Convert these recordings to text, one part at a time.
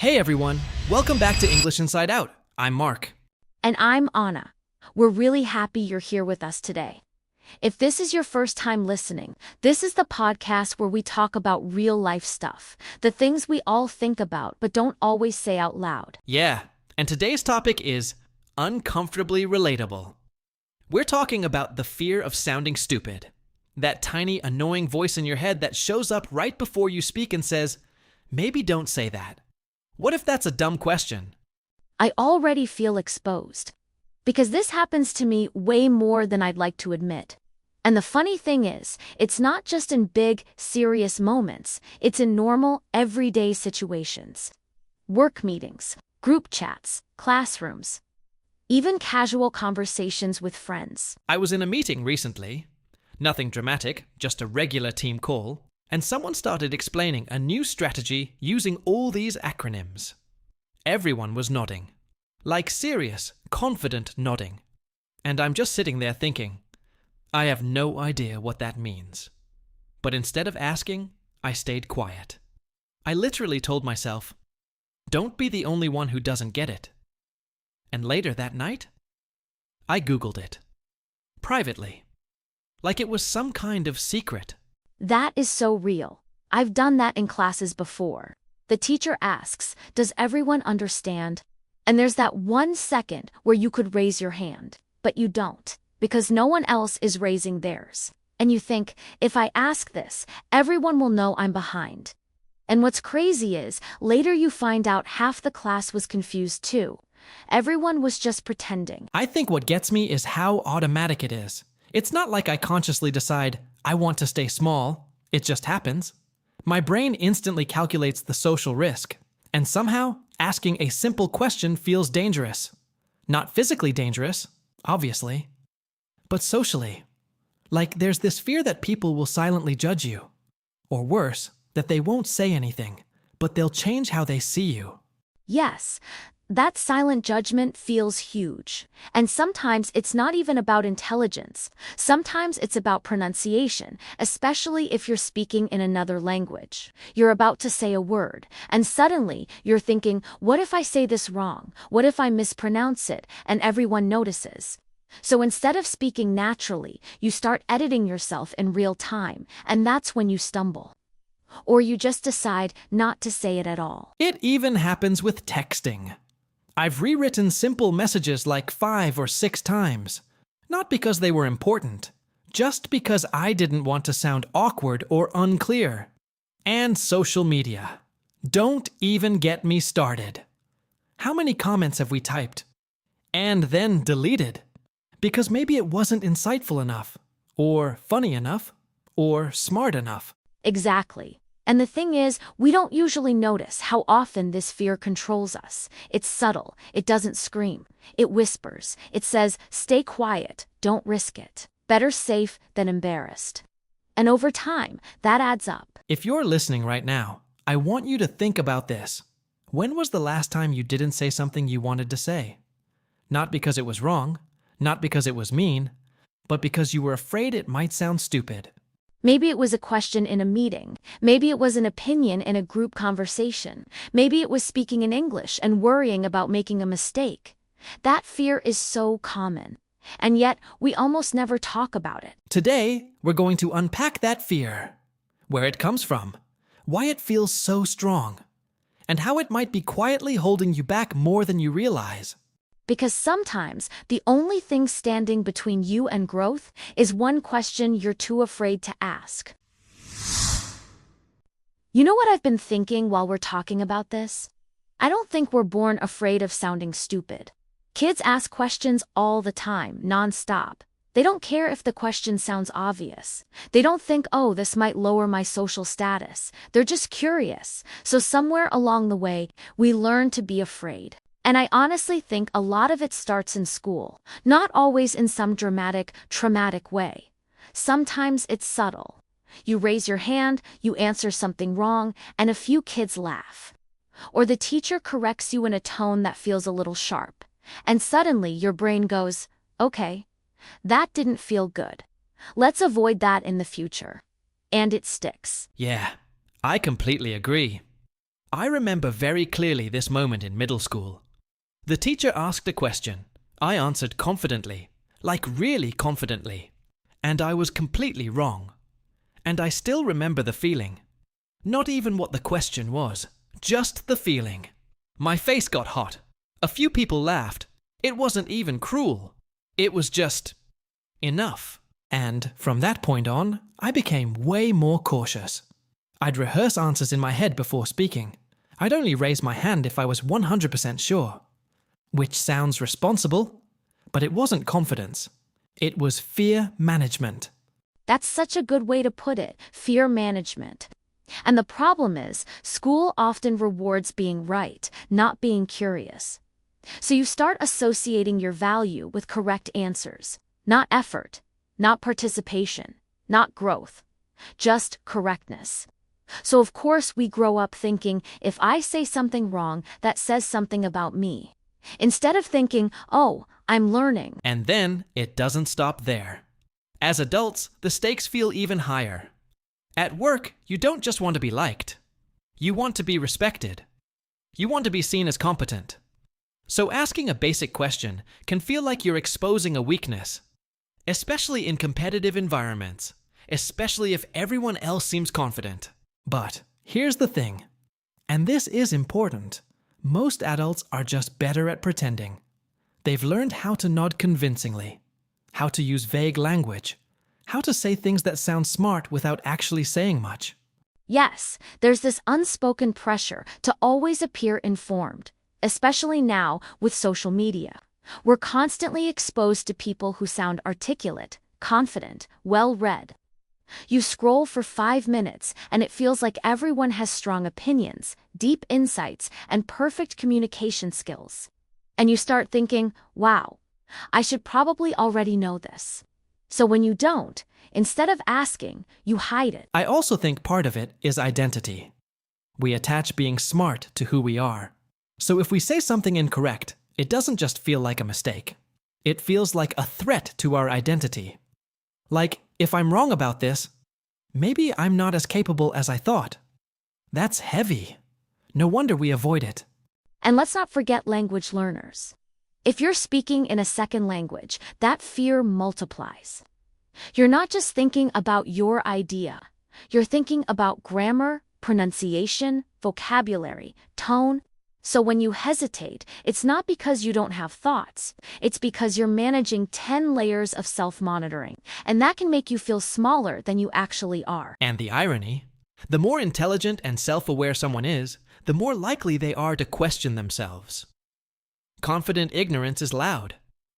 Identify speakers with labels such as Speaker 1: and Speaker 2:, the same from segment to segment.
Speaker 1: Hey everyone, welcome back to English Inside Out. I'm Mark.
Speaker 2: And I'm Anna. We're really happy you're here with us today. If this is your first time listening, this is the podcast where we talk about real-life stuff, the things we all think about but don't always say out loud.
Speaker 1: Yeah, and today's topic is uncomfortably relatable. We're talking about the fear of sounding stupid. That tiny, annoying voice in your head that shows up right before you speak and says, maybe don't say that. What if that's a dumb question?
Speaker 2: I already feel exposed. Because this happens to me way more than I'd like to admit. And the funny thing is, it's not just in big, serious moments, it's in normal, everyday situations. Work meetings, group chats, classrooms, even casual conversations with friends.
Speaker 1: I was in a meeting recently. Nothing dramatic, just a regular team call. And someone started explaining a new strategy using all these acronyms. Everyone was nodding. Like serious, confident nodding. And I'm just sitting there thinking, I have no idea what that means. But instead of asking, I stayed quiet. I literally told myself, don't be the only one who doesn't get it. And later that night, I Googled it. Privately. Like it was some kind of secret.
Speaker 2: That is so real. I've done that in classes before. The teacher asks, does everyone understand? And there's that 1 second where you could raise your hand, but you don't, because no one else is raising theirs. And you think, if I ask this, everyone will know I'm behind. And what's crazy is, later you find out half the class was confused too. Everyone was just pretending.
Speaker 1: I think what gets me is how automatic it is. It's not like I consciously decide, I want to stay small. It just happens. My brain instantly calculates the social risk. And somehow, asking a simple question feels dangerous. Not physically dangerous, obviously, but socially. Like there's this fear that people will silently judge you. Or worse, that they won't say anything, but they'll change how they see you.
Speaker 2: Yes, that silent judgment feels huge. And sometimes it's not even about intelligence. Sometimes it's about pronunciation, especially if you're speaking in another language. You're about to say a word, and suddenly you're thinking, what if I say this wrong? What if I mispronounce it, and everyone notices? So instead of speaking naturally, you start editing yourself in real time, and that's when you stumble. Or you just decide not to say it at all.
Speaker 1: It even happens with texting. I've rewritten simple messages like 5 or 6 times. Not because they were important, just because I didn't want to sound awkward or unclear. And social media. Don't even get me started. How many comments have we typed? And then deleted. Because maybe it wasn't insightful enough, or funny enough, or smart enough.
Speaker 2: Exactly. And the thing is, we don't usually notice how often this fear controls us. It's subtle. It doesn't scream. It whispers. It says, stay quiet. Don't risk it. Better safe than embarrassed. And over time, that adds up.
Speaker 1: If you're listening right now, I want you to think about this. When was the last time you didn't say something you wanted to say? Not because it was wrong, not because it was mean, but because you were afraid it might sound stupid.
Speaker 2: Maybe it was a question in a meeting. Maybe it was an opinion in a group conversation. Maybe it was speaking in English and worrying about making a mistake. That fear is so common. And yet, we almost never talk about it.
Speaker 1: Today, we're going to unpack that fear. Where it comes from, why it feels so strong, and how it might be quietly holding you back more than you realize.
Speaker 2: Because sometimes the only thing standing between you and growth is one question you're too afraid to ask. You know what I've been thinking while we're talking about this? I don't think we're born afraid of sounding stupid. Kids ask questions all the time, non-stop. They don't care if the question sounds obvious. They don't think, oh, this might lower my social status. They're just curious. So somewhere along the way, we learn to be afraid. And I honestly think a lot of it starts in school, not always in some dramatic, traumatic way. Sometimes it's subtle. You raise your hand, you answer something wrong, and a few kids laugh. Or the teacher corrects you in a tone that feels a little sharp. And suddenly your brain goes, okay, that didn't feel good. Let's avoid that in the future. And it sticks.
Speaker 1: Yeah, I completely agree. I remember very clearly this moment in middle school. The teacher asked a question. I answered confidently, like really confidently. And I was completely wrong. And I still remember the feeling. Not even what the question was, just the feeling. My face got hot. A few people laughed. It wasn't even cruel. It was just enough. And from that point on, I became way more cautious. I'd rehearse answers in my head before speaking. I'd only raise my hand if I was 100% sure. Which sounds responsible, but it wasn't confidence. It was fear management.
Speaker 2: That's such a good way to put it, fear management. And the problem is, school often rewards being right, not being curious. So you start associating your value with correct answers, not effort, not participation, not growth, just correctness. So of course we grow up thinking, if I say something wrong, that says something about me. Instead of thinking, oh, I'm learning.
Speaker 1: And then it doesn't stop there. As adults, the stakes feel even higher. At work, you don't just want to be liked. You want to be respected. You want to be seen as competent. So asking a basic question can feel like you're exposing a weakness, especially in competitive environments, especially if everyone else seems confident. But here's the thing, and this is important. Most adults are just better at pretending. They've learned how to nod convincingly, how to use vague language, how to say things that sound smart without actually saying much.
Speaker 2: Yes, there's this unspoken pressure to always appear informed, especially now with social media. We're constantly exposed to people who sound articulate, confident, well-read. You scroll for 5 minutes and it feels like everyone has strong opinions, deep insights, and perfect communication skills. And you start thinking, wow, I should probably already know this. So when you don't, instead of asking, you hide it.
Speaker 1: I also think part of it is identity. We attach being smart to who we are. So if we say something incorrect, it doesn't just feel like a mistake. It feels like a threat to our identity. Like, if I'm wrong about this, maybe I'm not as capable as I thought. That's heavy. No wonder we avoid it.
Speaker 2: And let's not forget language learners. If you're speaking in a second language, that fear multiplies. You're not just thinking about your idea. You're thinking about grammar, pronunciation, vocabulary, tone. So when you hesitate, it's not because you don't have thoughts. It's because you're managing 10 layers of self-monitoring, and that can make you feel smaller than you actually are.
Speaker 1: And the irony, the more intelligent and self-aware someone is, the more likely they are to question themselves. Confident ignorance is loud.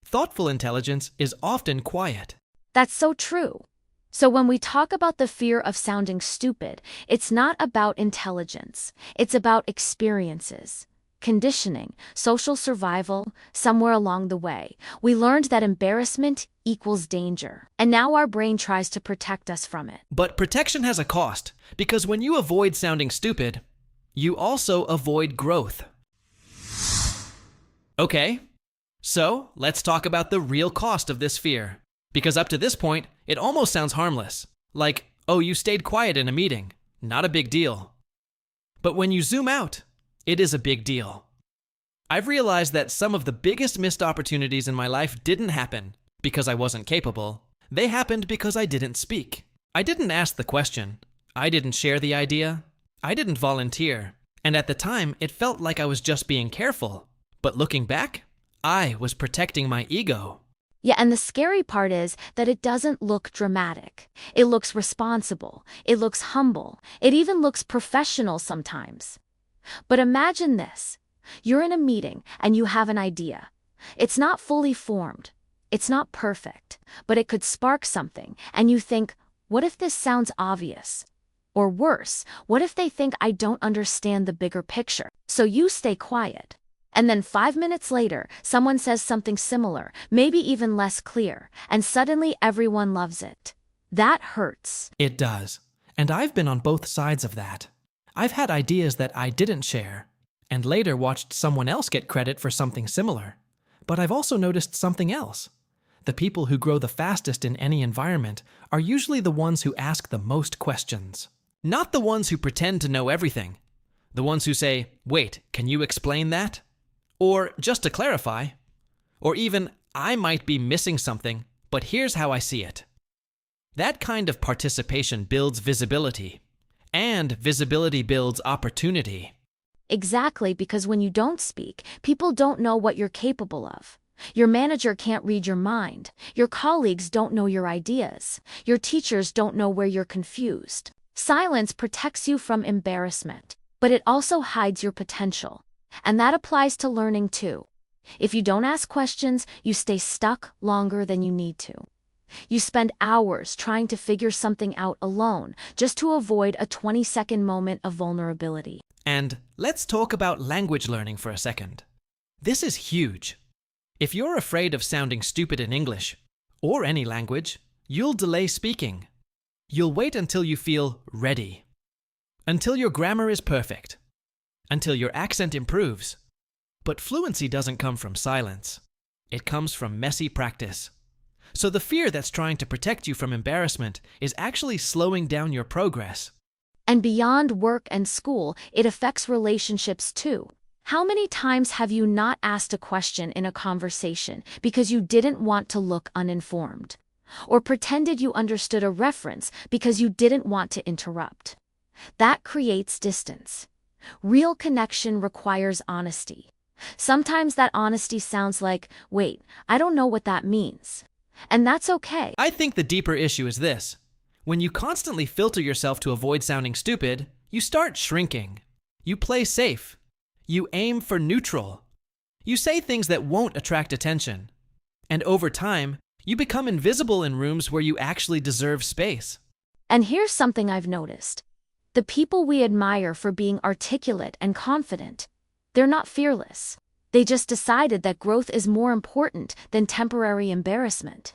Speaker 1: Thoughtful intelligence is often quiet.
Speaker 2: That's so true. So when we talk about the fear of sounding stupid, it's not about intelligence. It's about experiences, conditioning, social survival. Somewhere along the way, we learned that embarrassment equals danger. And now our brain tries to protect us from it.
Speaker 1: But protection has a cost, because when you avoid sounding stupid, you also avoid growth. Okay, so let's talk about the real cost of this fear. Because up to this point, it almost sounds harmless. Like, oh, you stayed quiet in a meeting. Not a big deal. But when you zoom out, it is a big deal. I've realized that some of the biggest missed opportunities in my life didn't happen because I wasn't capable. They happened because I didn't speak. I didn't ask the question. I didn't share the idea. I didn't volunteer. And at the time, it felt like I was just being careful. But looking back, I was protecting my ego.
Speaker 2: Yeah, and the scary part is that it doesn't look dramatic. It looks responsible. It looks humble. It even looks professional sometimes. But imagine this. You're in a meeting and you have an idea. It's not fully formed. It's not perfect, but it could spark something. And you think, what if this sounds obvious? Or worse, what if they think I don't understand the bigger picture? So you stay quiet. And then 5 minutes later, someone says something similar, maybe even less clear, and suddenly everyone loves it. That hurts.
Speaker 1: It does. And I've been on both sides of that. I've had ideas that I didn't share, and later watched someone else get credit for something similar. But I've also noticed something else. The people who grow the fastest in any environment are usually the ones who ask the most questions. Not the ones who pretend to know everything. The ones who say, "Wait, can you explain that?" Or "Just to clarify." Or even, "I might be missing something, but here's how I see it." That kind of participation builds visibility, and visibility builds opportunity.
Speaker 2: Exactly, because when you don't speak, people don't know what you're capable of. Your manager can't read your mind. Your colleagues don't know your ideas. Your teachers don't know where you're confused. Silence protects you from embarrassment, but it also hides your potential. And that applies to learning too. If you don't ask questions, you stay stuck longer than you need to. You spend hours trying to figure something out alone, just to avoid a 20-second moment of vulnerability.
Speaker 1: And let's talk about language learning for a second. This is huge. If you're afraid of sounding stupid in English, or any language, you'll delay speaking. You'll wait until you feel ready. Until your grammar is perfect. Until your accent improves. But fluency doesn't come from silence. It comes from messy practice. So the fear that's trying to protect you from embarrassment is actually slowing down your progress.
Speaker 2: And beyond work and school, it affects relationships too. How many times have you not asked a question in a conversation because you didn't want to look uninformed? Or pretended you understood a reference because you didn't want to interrupt? That creates distance. Real connection requires honesty. Sometimes that honesty sounds like, "Wait, I don't know what that means." And that's okay.
Speaker 1: I think the deeper issue is this. When you constantly filter yourself to avoid sounding stupid, you start shrinking. You play safe. You aim for neutral. You say things that won't attract attention. And over time, you become invisible in rooms where you actually deserve space.
Speaker 2: And here's something I've noticed. The people we admire for being articulate and confident, they're not fearless. They just decided that growth is more important than temporary embarrassment.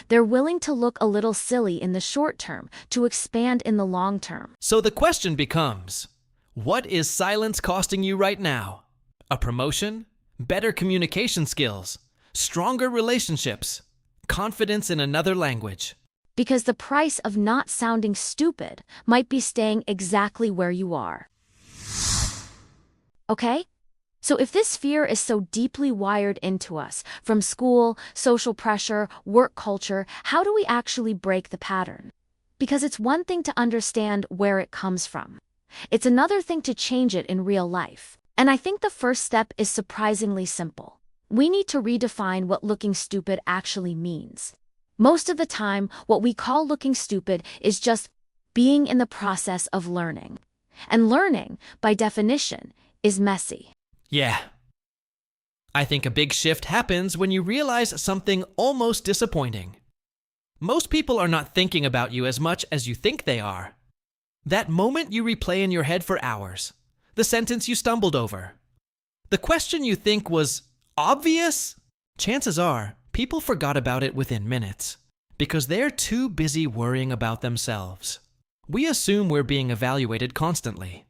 Speaker 2: They're willing to look a little silly in the short term to expand in the long term.
Speaker 1: So the question becomes, what is silence costing you right now? A promotion? Better communication skills? Stronger relationships? Confidence in another language?
Speaker 2: Because the price of not sounding stupid might be staying exactly where you are. Okay? So if this fear is so deeply wired into us, from school, social pressure, work culture, how do we actually break the pattern? Because it's one thing to understand where it comes from. It's another thing to change it in real life. And I think the first step is surprisingly simple. We need to redefine what looking stupid actually means. Most of the time, what we call looking stupid is just being in the process of learning. And learning, by definition, is messy.
Speaker 1: Yeah. I think a big shift happens when you realize something almost disappointing. Most people are not thinking about you as much as you think they are. That moment you replay in your head for hours. The sentence you stumbled over. The question you think was obvious? Chances are, people forgot about it within minutes because they're too busy worrying about themselves. We assume we're being evaluated constantly.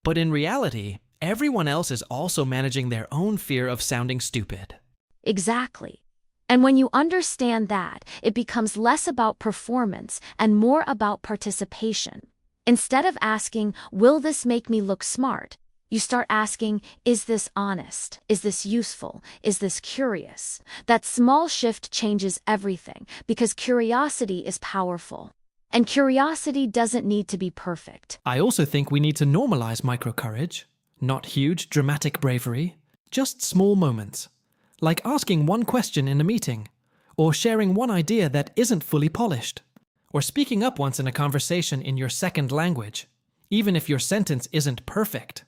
Speaker 1: But in reality, everyone else is also managing their own fear of sounding stupid.
Speaker 2: Exactly. And when you understand that, it becomes less about performance and more about participation. Instead of asking, "Will this make me look smart?" you start asking, "Is this honest? Is this useful? Is this curious?" That small shift changes everything because curiosity is powerful. And curiosity doesn't need to be perfect.
Speaker 1: I also think we need to normalize micro-courage. Not huge, dramatic bravery, just small moments, like asking one question in a meeting, or sharing one idea that isn't fully polished, or speaking up once in a conversation in your second language, even if your sentence isn't perfect.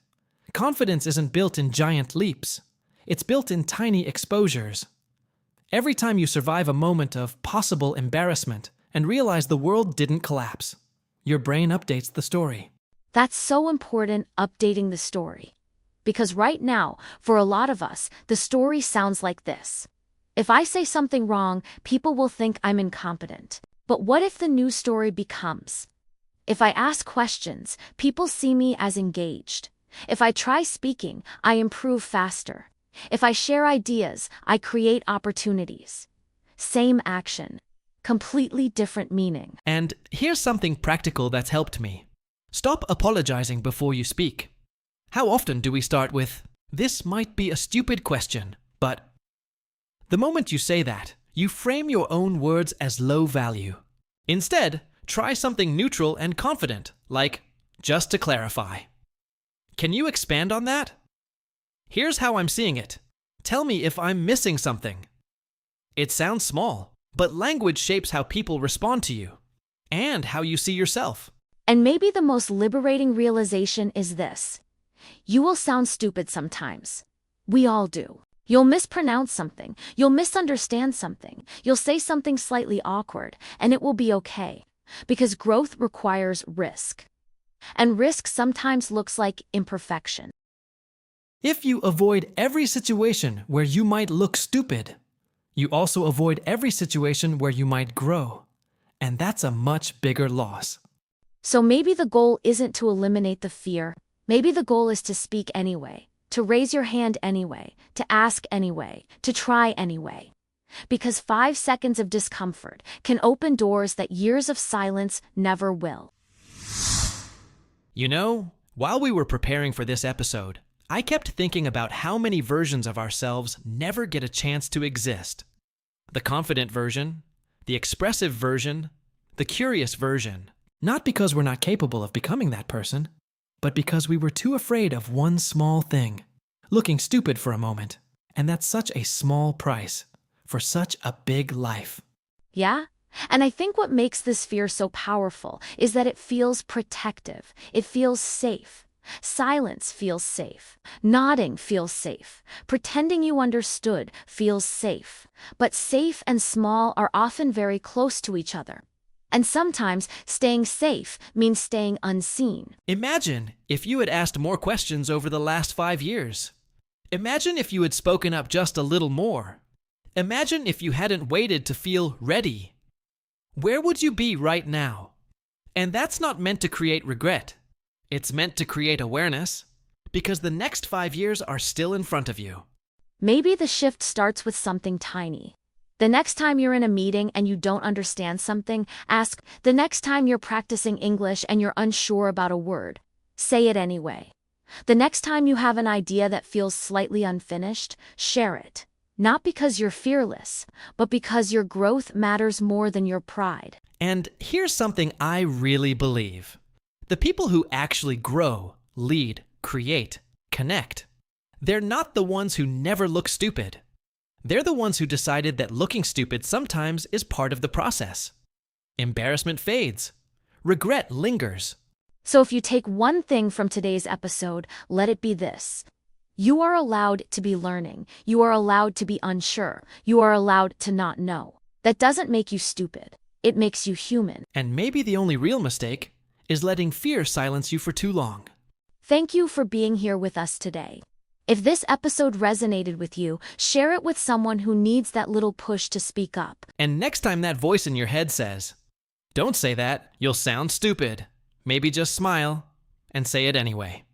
Speaker 1: Confidence isn't built in giant leaps. It's built in tiny exposures. Every time you survive a moment of possible embarrassment and realize the world didn't collapse, your brain updates the story.
Speaker 2: That's so important, updating the story. Because right now, for a lot of us, the story sounds like this. If I say something wrong, people will think I'm incompetent. But what if the new story becomes, if I ask questions, people see me as engaged. If I try speaking, I improve faster. If I share ideas, I create opportunities. Same action, completely different meaning.
Speaker 1: And here's something practical that's helped me. Stop apologizing before you speak. How often do we start with, "This might be a stupid question, but..." The moment you say that, you frame your own words as low value. Instead, try something neutral and confident, like, "Just to clarify." Can you expand on that? Here's how I'm seeing it. Tell me if I'm missing something. It sounds small, but language shapes how people respond to you and how you see yourself.
Speaker 2: And maybe the most liberating realization is this. You will sound stupid sometimes. We all do. You'll mispronounce something. You'll misunderstand something. You'll say something slightly awkward, and it will be okay. Because growth requires risk. And risk sometimes looks like imperfection.
Speaker 1: If you avoid every situation where you might look stupid, you also avoid every situation where you might grow. And that's a much bigger loss.
Speaker 2: So maybe the goal isn't to eliminate the fear. Maybe the goal is to speak anyway, to raise your hand anyway, to ask anyway, to try anyway. Because 5 seconds of discomfort can open doors that years of silence never will.
Speaker 1: You know, while we were preparing for this episode, I kept thinking about how many versions of ourselves never get a chance to exist. The confident version, the expressive version, the curious version. Not because we're not capable of becoming that person, but because we were too afraid of one small thing, looking stupid for a moment. And that's such a small price for such a big life.
Speaker 2: Yeah? And I think what makes this fear so powerful is that it feels protective. It feels safe. Silence feels safe. Nodding feels safe. Pretending you understood feels safe. But safe and small are often very close to each other. And sometimes staying safe means staying unseen.
Speaker 1: Imagine if you had asked more questions over the last 5 years. Imagine if you had spoken up just a little more. Imagine if you hadn't waited to feel ready. Where would you be right now? And that's not meant to create regret. It's meant to create awareness, because the next 5 years are still in front of you.
Speaker 2: Maybe the shift starts with something tiny. The next time you're in a meeting and you don't understand something, ask. The next time you're practicing English and you're unsure about a word, say it anyway. The next time you have an idea that feels slightly unfinished, share it. Not because you're fearless, but because your growth matters more than your pride.
Speaker 1: And here's something I really believe. The people who actually grow, lead, create, connect, they're not the ones who never look stupid. They're the ones who decided that looking stupid sometimes is part of the process. Embarrassment fades. Regret lingers.
Speaker 2: So if you take one thing from today's episode, let it be this. You are allowed to be learning. You are allowed to be unsure. You are allowed to not know. That doesn't make you stupid. It makes you human.
Speaker 1: And maybe the only real mistake is letting fear silence you for too long.
Speaker 2: Thank you for being here with us today. If this episode resonated with you, share it with someone who needs that little push to speak up.
Speaker 1: And next time that voice in your head says, "Don't say that, you'll sound stupid," maybe just smile and say it anyway.